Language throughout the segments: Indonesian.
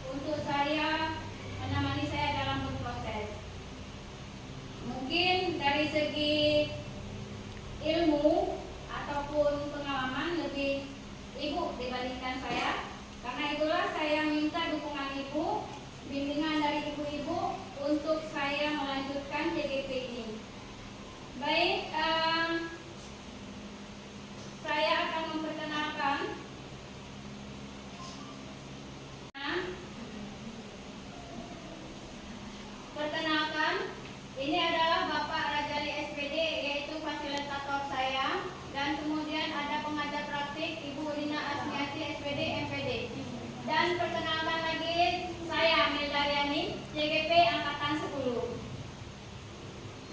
untuk saya menemani saya dalam berproses. Mungkin dari segi ilmu ataupun pengalaman lebih Ibu dibandingkan saya. Karena itulah saya minta dukungan Ibu, bimbingan dari ibu-ibu untuk saya melanjutkan CGP ini. Baik, saya akan memperkenalkan ini adalah Bapak Rajali SPD, yaitu fasilitator saya, dan kemudian ada pengajar praktik Ibu Lina Asmiati SPD MPD. Dan perkenalkan lagi saya Meldariani, CGP angkatan 10.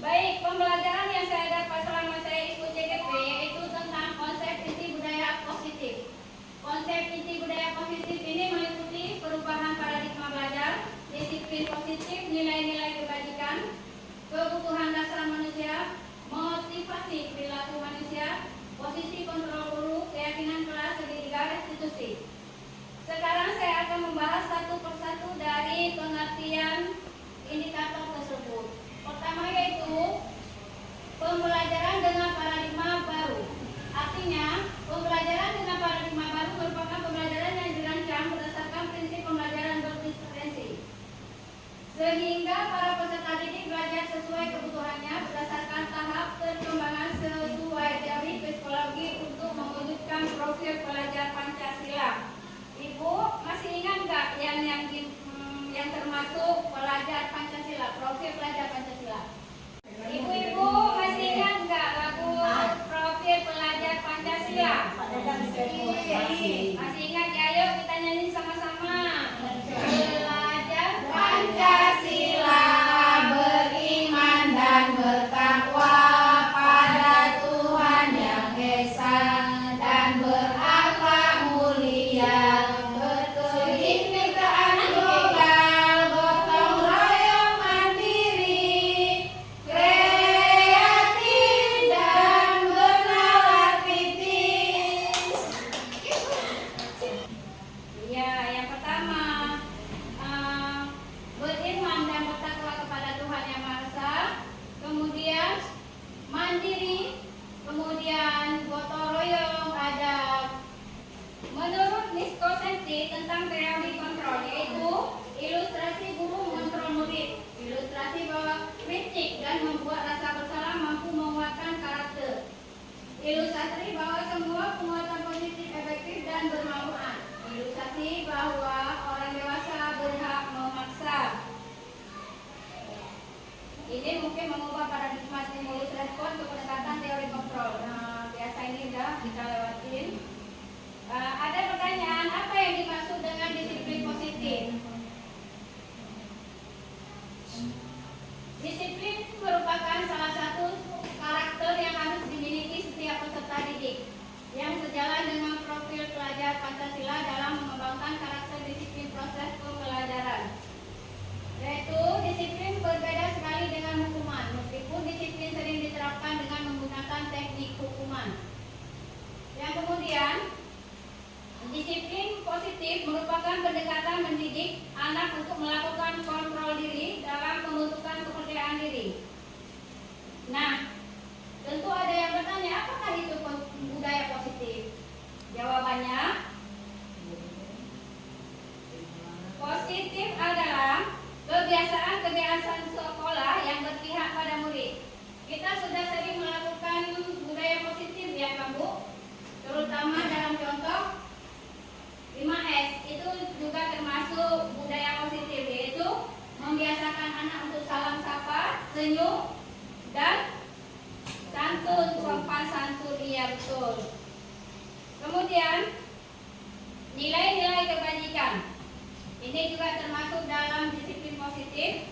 Baik, pembelajaran yang saya dapat selama saya ikut CGP yaitu tentang konsep inti budaya positif. Konsep inti budaya positif ini meliputi perubahan paradigma belajar, disiplin positif, nilai-nilai kebajikan, kebutuhan dasar manusia, motivasi perilaku manusia, posisi kontrol guru, keyakinan kelas, segitiga restitusi. Sekarang saya akan membahas satu persatu dari pengertian indikator tersebut. Pertama yaitu pembelajaran dengan paradigma baru. Artinya, pembelajaran dengan paradigma baru merupakan pembelajaran yang dirancang berdasarkan prinsip pembelajaran berdiskurensi, sehingga para peserta didik belajar sesuai kebutuhannya berdasarkan tahap perkembangan sesuai teori psikologi untuk mewujudkan profil pelajar Pancasila. Ibu masih ingat nggak yang termasuk pelajar Pancasila, profil pelajar Pancasila? Ibu-ibu masih ingat nggak lagu profil pelajar Pancasila? Masih ingat ya? Ayo kita nyanyi sama-sama. Pelajar Pancasila beriman dan bertakwa pada Tuhan Yang Esa dan berakhlak mulia. Tentang teori kontrol, yaitu ilustrasi guru mengontrol murid, ilustrasi bahwa kritik dan membuat rasa bersalah mampu menguatkan karakter, ilustrasi bahwa semua penguatan positif efektif dan bermanfaat, ilustrasi bahwa orang dewasa berhak memaksa. Ini mungkin mengubah paradigma stimulus respon ke pendekatan teori kontrol. Nah, biasa ini udah kita lewatin. Ada pertanyaan, apa yang dimaksud dengan disiplin positif? Disiplin merupakan salah satu karakter yang harus dimiliki setiap peserta didik yang sejalan dengan profil pelajar Pancasila dalam mengembangkan karakter disiplin proses pembelajaran. Yaitu disiplin berbeda sekali dengan hukuman, meskipun disiplin sering diterapkan dengan menggunakan teknik hukuman. Yang kemudian, disiplin positif merupakan pendekatan mendidik anak untuk melakukan kontrol diri dalam pembentukan kepercayaan diri. Nah, tentu ada yang bertanya, apakah itu budaya positif? Jawabannya, positif adalah kebiasaan-kebiasaan sekolah yang berpihak pada murid. Kita sudah sering melakukan budaya positif ya Pak Bu, terutama dalam contoh 5S itu juga termasuk budaya positif, yaitu membiasakan anak untuk salam sapa, senyum, dan santun, sopan santun, iya betul. Kemudian nilai-nilai kebajikan, ini juga termasuk dalam disiplin positif.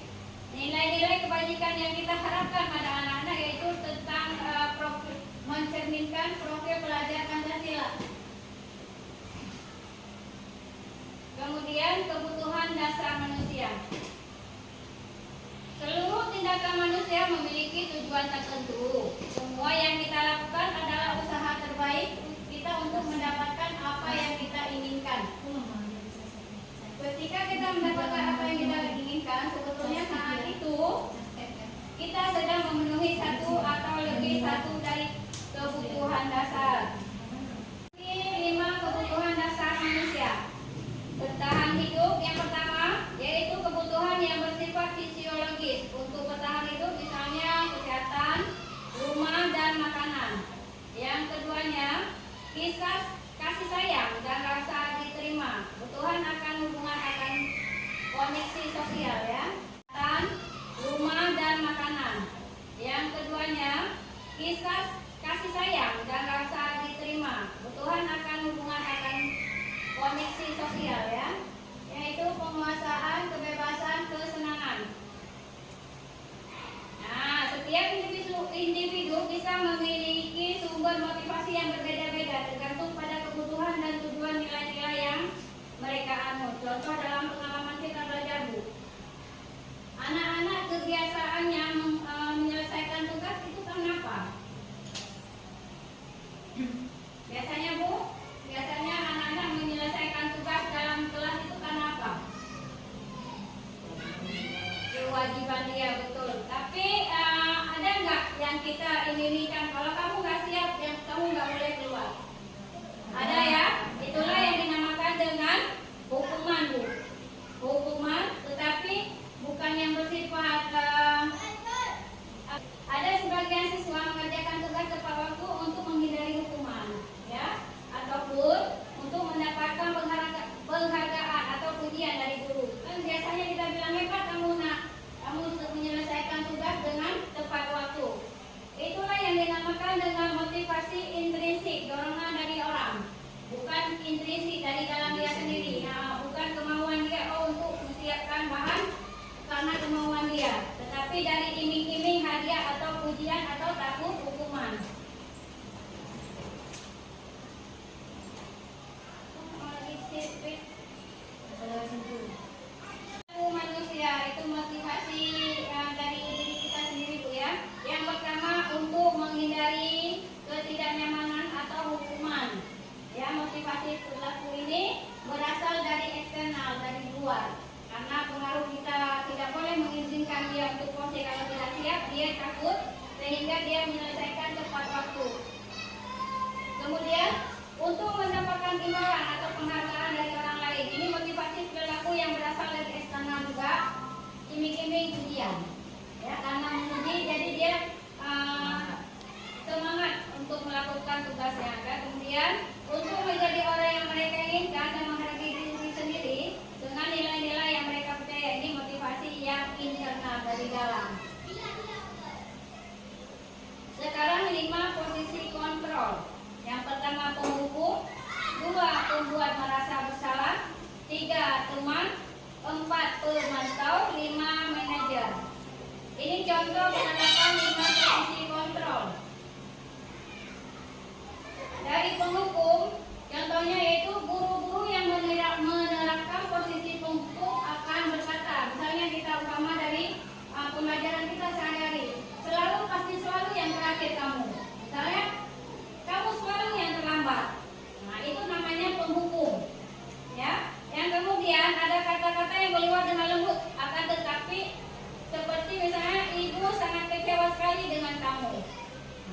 Nilai-nilai kebajikan yang kita harapkan pada anak-anak yaitu tentang mencerminkan profil pelajar Pancasila. Kemudian kebutuhan dasar manusia. Seluruh tindakan manusia memiliki tujuan tertentu. Semua yang kita lakukan adalah usaha terbaik kita untuk mendapatkan apa yang kita inginkan. Ketika kita mendapatkan apa yang kita inginkan, sebetulnya saat itu kita sedang memenuhi satu atau lebih satu dari kebutuhan dasar. Ini 5 kebutuhan dasar manusia. Bertahan hidup yang pertama yaitu kebutuhan yang bersifat fisiologis. Untuk bertahan hidup misalnya kesehatan, rumah dan makanan. Yang keduanya kasih sayang dan rasa diterima. Kebutuhan akan hubungan akan koneksi sosial ya. Kesehatan, rumah dan makanan. Yang keduanya kasih sayang dan rasa diterima. Kebutuhan akan hubungan akan koneksi sosial ya, yaitu penguasaan, kebebasan, kesenangan. Nah, setiap individu bisa memiliki sumber motivasi yang berbeda-beda tergantung pada kebutuhan dan tujuan nilai-nilai yang mereka anut. Contoh dalam pengalaman kita belajar Bu, anak-anak kebiasaannya menyelesaikan tugas itu kenapa? Biasanya Bu, biasanya anak-anak menyelesaikan tugas dalam kelas itu karena apa? Kewajiban dia, betul. Tapi ada nggak yang kita inginkan? Kalau kamu nggak siap, yang kamu nggak boleh keluar. Ada ya? Itulah yang dinamakan dengan hukuman Bu. Hukuman, tetapi bukan yang bersifat ada sebagian siswa mengerjakan tugas tepat waktu untuk menghindari hukuman, ya, ataupun untuk mendapatkan penghargaan atau pujian dari guru. Kan biasanya kita bilang hebat kamu menyelesaikan tugas dengan tepat waktu. Itulah yang dinamakan dengan motivasi intrinsik, dorongan dari orang, bukan intrinsik dari dalam dia sendiri. Nah, bukan kemauan dia untuk menyiapkan bahan karena kemauan dia, tetapi dari iming-iming hadiah atau pujian atau takut hukuman. Manusia itu motivasi dari diri kita sendiri Bu ya. Yang pertama untuk menghindari ketidaknyamanan atau hukuman. Ya, motivasi perilaku ini berasal dari eksternal, dari luar. Karena pengaruh kita tidak boleh mengizinkan dia untuk proses kalau tidak siap, dia takut sehingga dia menyelesaikan tepat waktu. Kemudian untuk mendapatkan imbalan atau penghargaan dari orang lain, ini motivasi perilaku yang berasal dari eksternal juga, iming-iming pujian. Ya, karena memuji, jadi dia semangat untuk melakukan tugasnya. Kemudian untuk menjadi orang yang mereka inginkan dan menghargai diri sendiri dengan nilai-nilai yang mereka percaya, ini motivasi yang internal dari dalam. Sekarang 5 posisi kontrol. Yang pertama penghukum, 2 pembuat merasa bersalah, 3 teman, 4 pemantau, 5 manajer. Ini contoh penerapan 5 posisi kontrol. Dari penghukum, contohnya yaitu guru-guru yang menerapkan posisi penghukum akan berkata, misalnya kita umpama dari pembelajaran kita sehari-hari, pasti selalu yang terakhir kamu. Misalnya, kamu selalu yang terlambat. Nah, itu namanya penghukum. Ya. Yang kemudian ada kata-kata yang keluar dengan lembut, akan tetapi seperti misalnya ibu sangat kecewa sekali dengan kamu.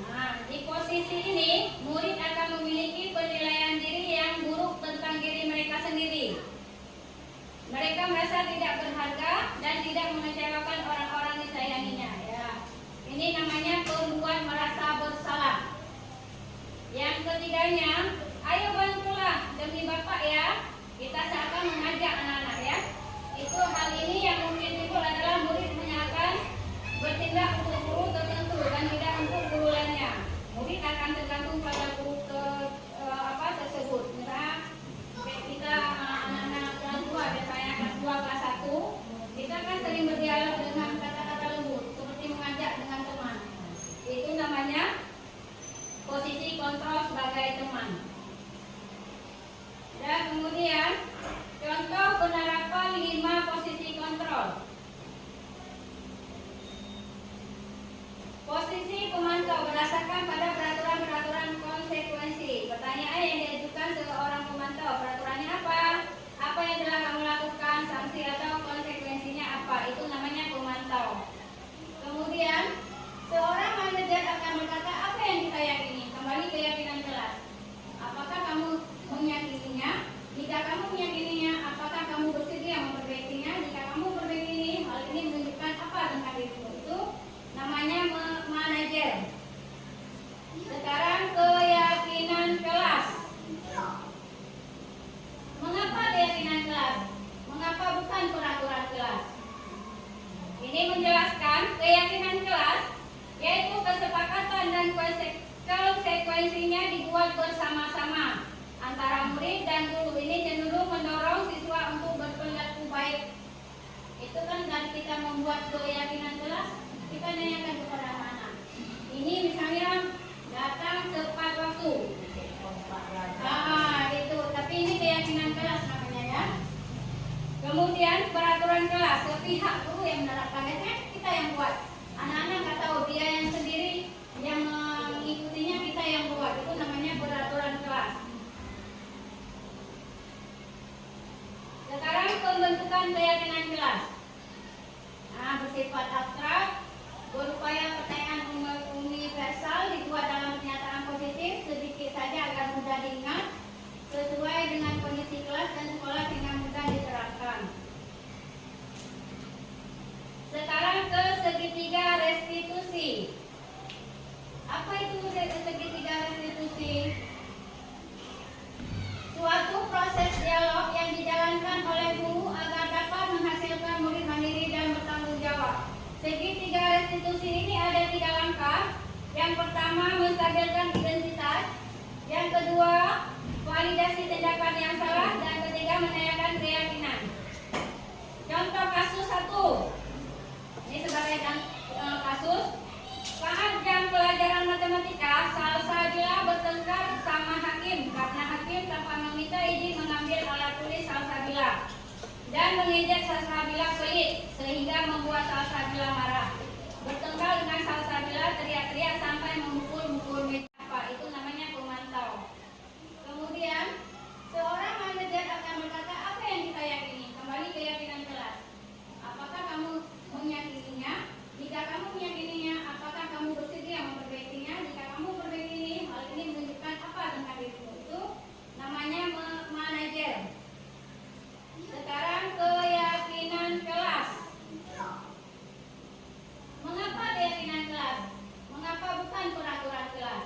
Nah, di posisi ini murid akan memiliki penilaian diri yang buruk tentang diri mereka sendiri. Mereka merasa tidak berharga dan tidak mengecewakan orang-orang disayanginya. Ya. Ini namanya pembuat merasa bersalah. Yang ketiganya, ayo bantulah demi Bapak ya. Kita seakan mengajak anak-anak ya. Itu hal ini yang mungkin timbul adalah murid akan bertindak untuk guru tertentu dan tidak untuk guru lainnya. Murid akan tergantung pada guru tersebut. Misalnya kita anak-anak kelas 2, biasanya kelas 2, kelas 1, kita kan sering berdialog dengan kata-kata lembut, seperti mengajak dengan teman. Itu namanya posisi kontrol sebagai teman. Dan kemudian contoh penerapan sanksi atau konsekuensinya apa. Itu namanya pemantau. Kemudian seorang manajer akan berkata apa yang kita yakini. Kembali keyakinan kelas. Apakah kamu meyakininya? Jika kamu meyakininya, apakah kamu bersedia memperbaikinya? Jika kamu memperbaiki, hal ini menunjukkan apa tentang dirimu. Itu namanya manajer. Sekarang keyakinan kelas. Mengapa keyakinan kelas? Mengapa bukan peraturan kelas? Ini menjelaskan keyakinan kelas, yaitu kesepakatan dan konsekuensinya dibuat bersama-sama antara murid dan guru. Ini cenderung mendorong siswa untuk berperilaku baik. Itu kan dari kita membuat keyakinan kelas, kita nanyakan kepada anak-anak. Ini misalnya datang tepat waktu. Itu. Tapi ini keyakinan kelas namanya ya. Kemudian peraturan kelas, sepihak guru yang menerapkan, kita yang buat. Anak-anak nggak tahu, dia yang sendiri yang mengikutinya, kita yang buat. Itu namanya peraturan kelas. Sekarang pembentukan keyakinan kelas. Bersifat abstrak, berupaya pertanyaan universal dibuat dalam pernyataan positif sedikit saja agar mudah diingat, sesuai dengan kondisi kelas dan sekolah sehingga mudah diterapkan. Sekarang ke segitiga restitusi. Apa itu segitiga restitusi? Suatu proses dialog yang dijalankan oleh guru agar dapat menghasilkan murid mandiri dan bertanggung jawab. Segitiga restitusi ini ada 3 langkah. Yang pertama, menstabilkan identitas. Yang kedua, validasi tindakan yang salah. Dan ketiga, menanyakan keyakinan. Contoh kasus 1. Ini sebagai kasus. Saat jam pelajaran matematika, Salsabila bertengkar sama hakim karena hakim tanpa meminta izin mengambil alat tulis Salsabila dan mengejek Salsabila pelit sehingga membuat Salsabila marah. Bertengkar dengan Salsabila, teriak-teriak sampai memukul-mukul meja. Itu namanya pemantau. Kemudian seorang manajer akan berkata apa yang kita yakini. Kembali keyakinan kelas. Apakah kamu meyakininya? Jika kamu meyakininya, apakah kamu bersedia memperbaikinya? Jika kamu memperbaiki, hal ini menunjukkan apa tentang dirimu. Itu namanya manajer. Sekarang keyakinan kelas. Mengapa keyakinan kelas? Mengapa bukan peraturan kelas?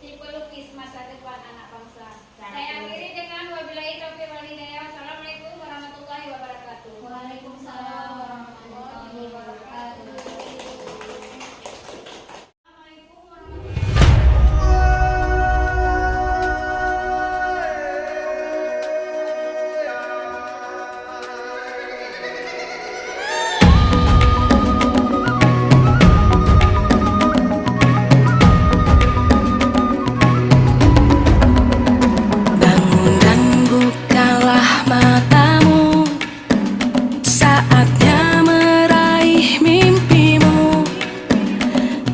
si pelukis masa depan anak bangsa. Saya akhiri dengan wabillahi taufiq wal hidayah. Wassalamualaikum warahmatullahi wabarakatuh. Waalaikumsalam warahmatullahi wabarakatuh. Assalamualaikum warahmatullahi Bangun dan bukalah matamu, saatnya meraih mimpimu.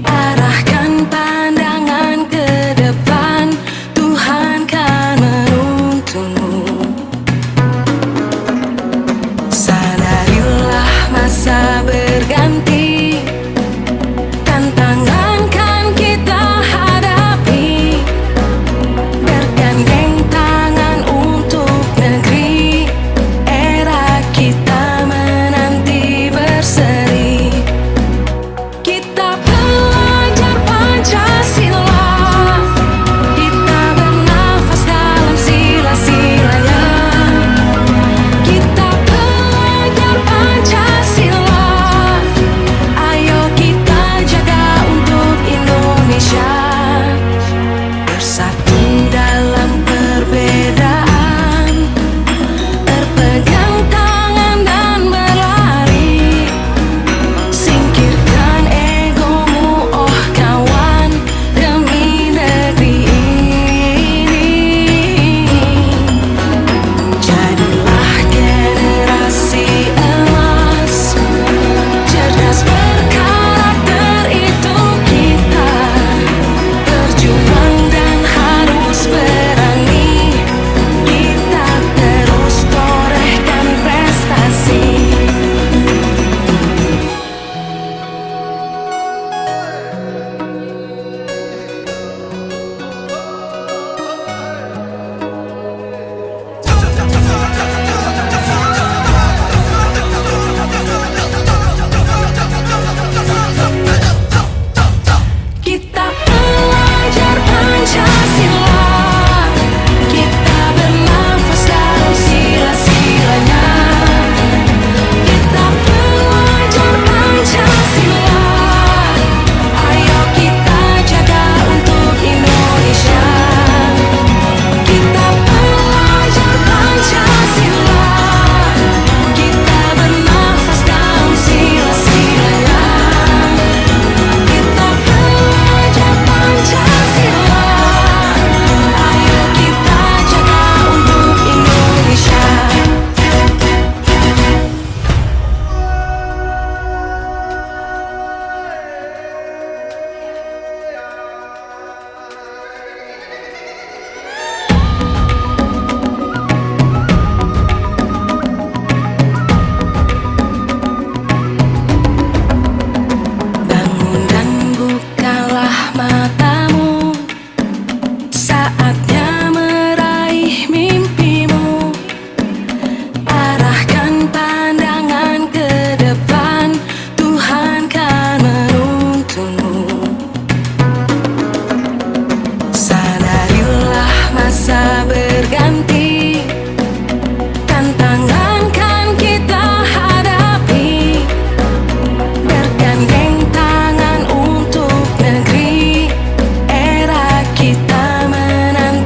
Arahkan pandangan ke depan, Tuhan kan menuntunmu. Sadarilah masa berganti, tantangan kan kita hadapi. Bergandeng tangan untuk negeri, era kita menanti berseri. Kita pelajar Pancasila, kita bernafas dalam sila-silanya. Kita pelajar Pancasila, ayo kita jaga untuk Indonesia. Bersatu dalam perbedaan, berpegang tangan dan berlari. Singkirkan egomu, oh kawan, demi negeri ini. Jadilah generasi emas, cerdas berkarakter itu kita. Berjuang dan harus berani, kita terus torehkan prestasi. Kita pelajar Pancasila, kita bernafas dalam sila-silanya. Kita pelajar Pancasila, ayo kita jaga untuk Indonesia. Kita pelajar Pancasila, kita bernafas dalam sila-silanya. Kita pelajar Pancasila, ayo kita jaga untuk Indonesia. Bangun dan bukalah matamu, saatnya meraih mimpimu. Arahkan pandangan ke depan, Tuhan kan menuntunmu. Sadarilah masa berganti, tantangan kan kita hadapi. Bergandeng tangan untuk negeri, era kita menanti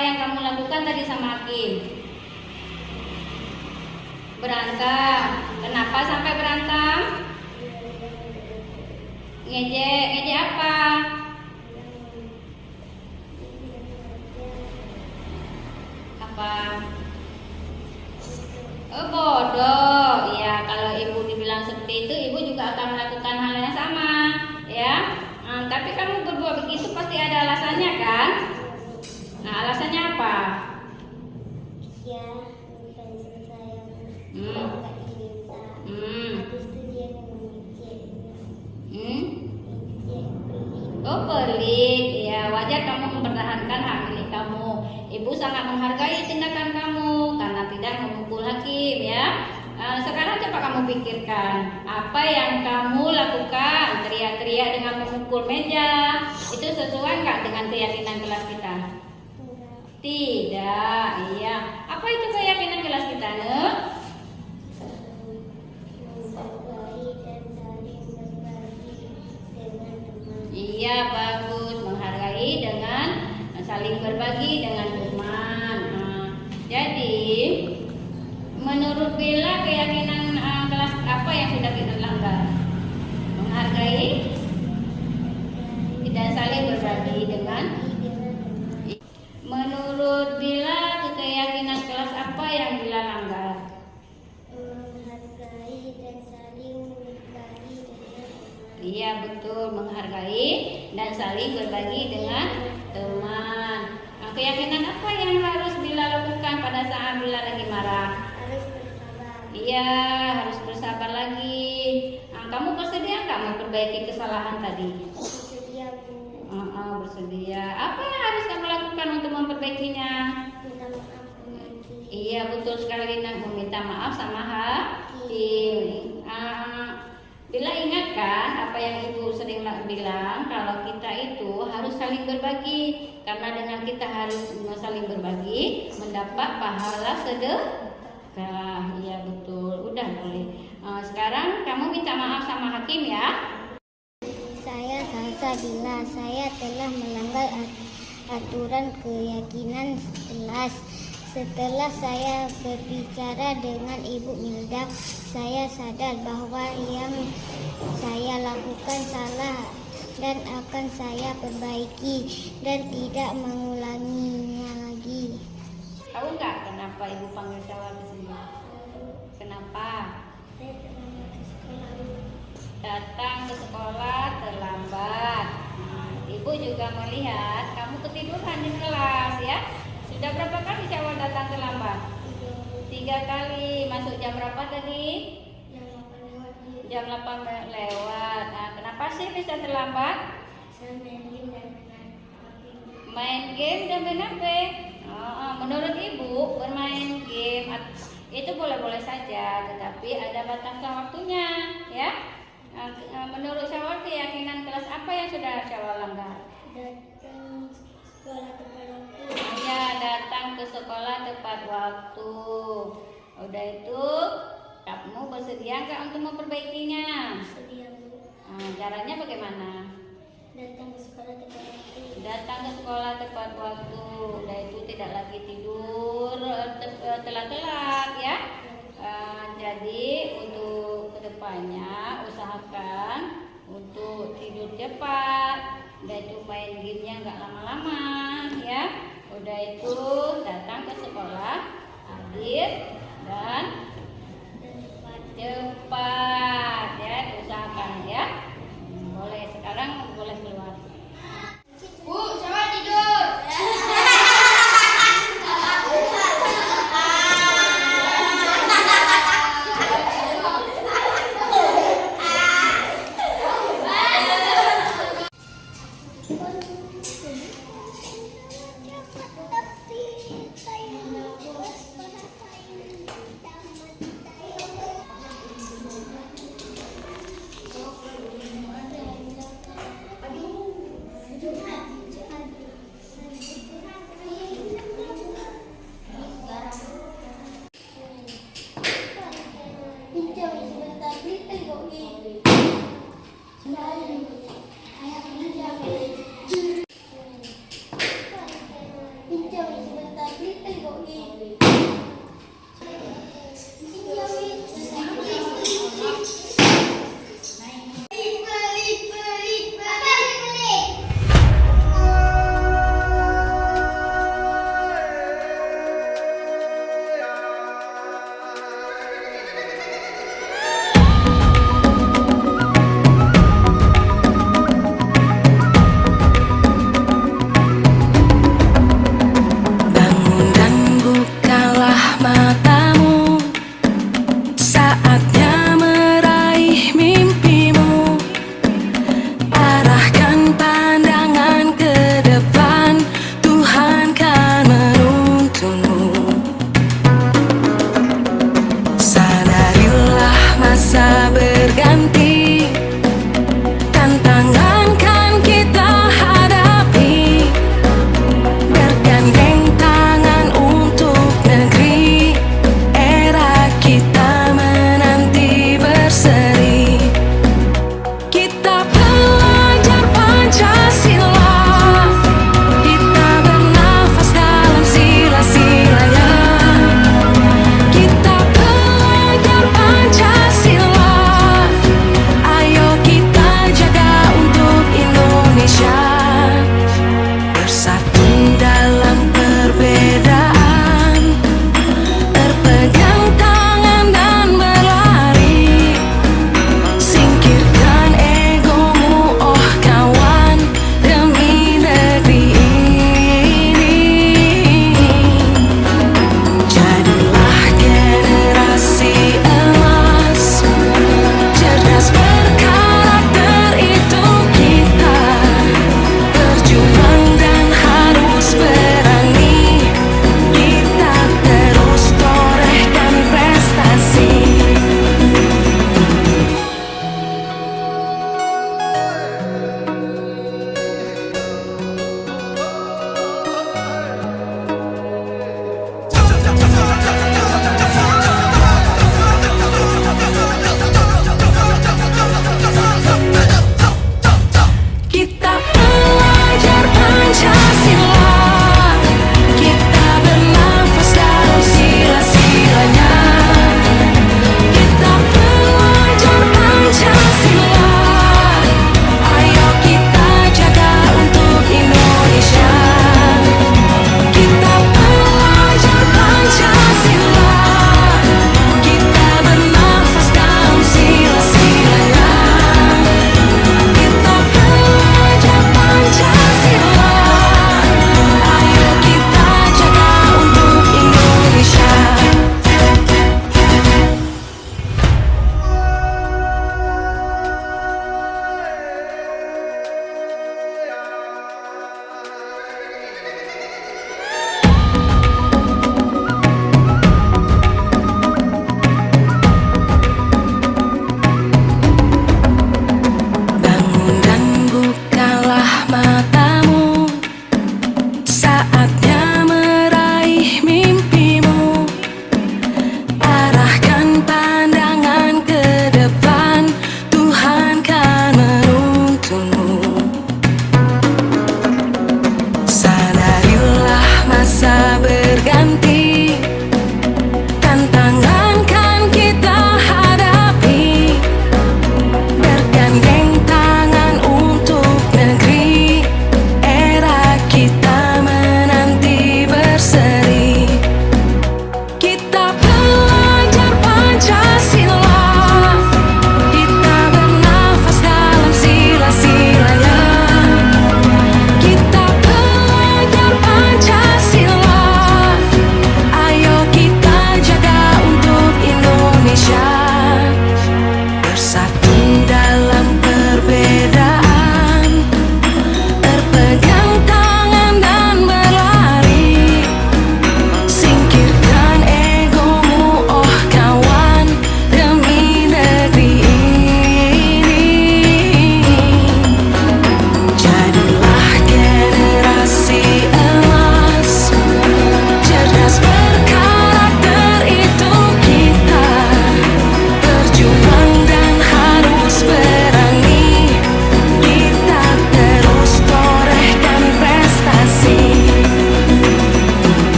yang kamu lakukan tadi sama Hakim? Berantem. Kenapa sampai berantem? Ngejek. Ngejek apa? Apa? Oh, bodoh. Ya, kalau ibu dibilang seperti itu, ibu juga akan melakukan hal yang sama, ya. Tapi kamu berbuat begitu pasti ada alasannya, kan? Nah, alasannya apa? Ya, bukan saya Hmm. nggak diminta. Hmm. Habis itu dia mengejek. Hmm? Ngejek, pelit. Oh, pelit. Ya, wajar kamu mempertahankan hak milik kamu. Ibu sangat menghargai tindakan kamu karena tidak memukul Hakim, ya. Sekarang coba kamu pikirkan apa yang kamu lakukan, teriak-teriak dengan memukul meja, itu sesuai nggak dengan keyakinan kelas kita? Enggak. Tidak, iya. Apa itu keyakinan kelas kita, Nuk? Menghargai dan saling berbagi dengan teman. Iya, bagus. Menghargai dengan saling berbagi dengan teman. Jadi, menurut Bella keyakinan kelas apa yang sudah kita langgar? Menghargai dan saling berbagi dengan. Menurut Bella keyakinan kelas apa yang Bella langgar? Menghargai dan saling berbagi dengan teman. Iya, betul, menghargai dan saling berbagi dengan teman. Keyakinan apa yang harus Bella lakukan pada saat Bella lagi marah? Harus bersabar. Iya, harus bersabar lagi. Kamu bersedia nggak memperbaiki kesalahan tadi? Bersedia, Bu. Bersedia. Apa yang harus kamu lakukan untuk memperbaikinya? Minta maaf sama Ki. Iya, betul sekali, Nak. Meminta maaf sama Hakim. Bila ingatkan apa yang Ibu sering bilang, kalau kita itu harus saling berbagi, karena dengan kita harus saling berbagi mendapat pahala sedekah. Iya, betul. Udah boleh. Sekarang kamu minta maaf sama Hakim, ya. Saya Salsa Bila, saya telah melanggar aturan keyakinan kelas. Setelah saya berbicara dengan Ibu Milda, saya sadar bahwa yang saya lakukan salah dan akan saya perbaiki dan tidak mengulanginya lagi. Tahu nggak kenapa Ibu panggil Syawal di sini? Kenapa? Saya terlambat ke sekolah. Datang ke sekolah terlambat. Ibu juga melihat kamu ketiduran di kelas, ya. Sudah berapa kali Syawal datang terlambat? 3 kali. Masuk jam berapa tadi? Jam 8 lewat. Kenapa sih bisa terlambat? Saya main game dan main HP. Main game dan main HP. Menurut Ibu, bermain game itu boleh-boleh saja, tetapi ada batasan waktunya, ya. Menurut Syawal, keyakinan kelas apa yang sudah Syawal langgar? Datang sekolah tepat waktu. Ya, datang ke sekolah tepat waktu. Udah itu, kamu bersedia nggak untuk memperbaikinya? Sedia, Bu. Caranya bagaimana? Datang ke sekolah tepat waktu. Datang ke sekolah tepat waktu. Udah itu tidak lagi tidur telat-telat, ya. Jadi untuk kedepannya usahakan untuk tidur cepat. Udah itu main gamenya nggak lama-lama, ya. Udah itu datang ke sekolah, hadir